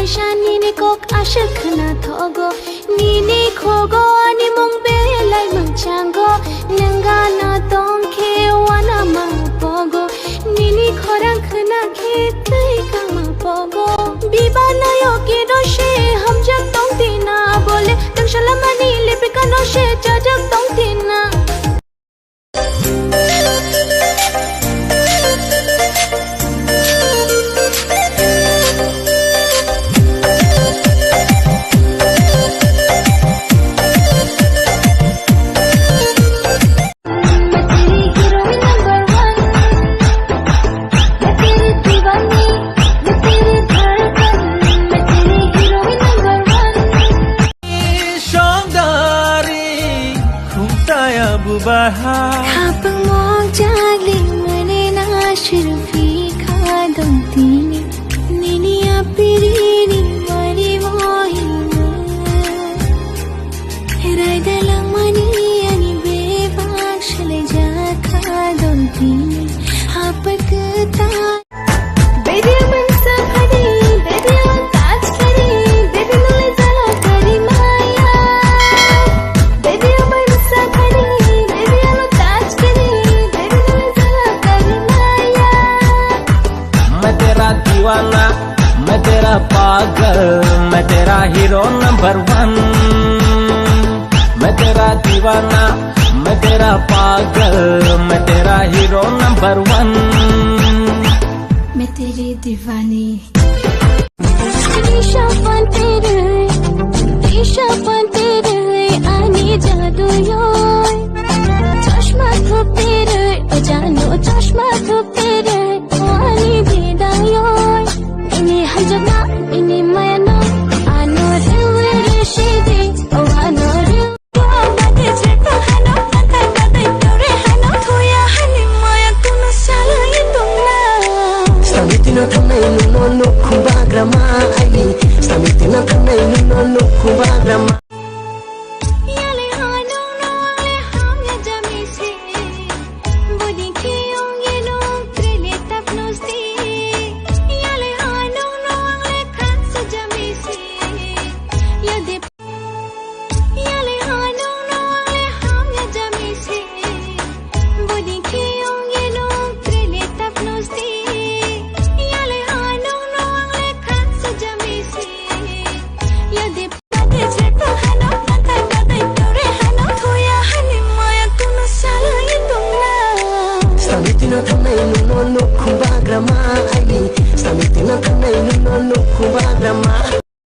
Malaysia nini kok asyik na thogo nini khogo ani mong belai mangchango nanga na tongke wana mang pogo nini khorang khna khetai kama pogo bibana yo ke doshe hum jak tong tina bole tang shalamani lipika no she jajak tong tina Kapag mong jagling manena shirfi khadam tini nini apirini mari mohimu herai dalang mani ani bebak shale ja khadam tini apak ta baby man sa khadi baby on touch kari baby mule jala kari maya baby man sa khadi दीवाना मैं तेरा पागल मैं तेरा hero number 1 मैं तेरा दीवाना मैं तेरा पागल मैं तेरा हीरो नंबर 1 मैं तेरी दीवानी ईशापन तेरे आनी जादू यो चश्मा थोप तेरे जानो चश्मा थोप तेरे आनी बेदा यो ini hajana ini mayana ano rewe shidi oh ano rewe bade jeta hano bade bade tore hano thoya hani maya kuno sala ituna stamitina thanai no no kubagrama ai stamitina thanai no no kubagrama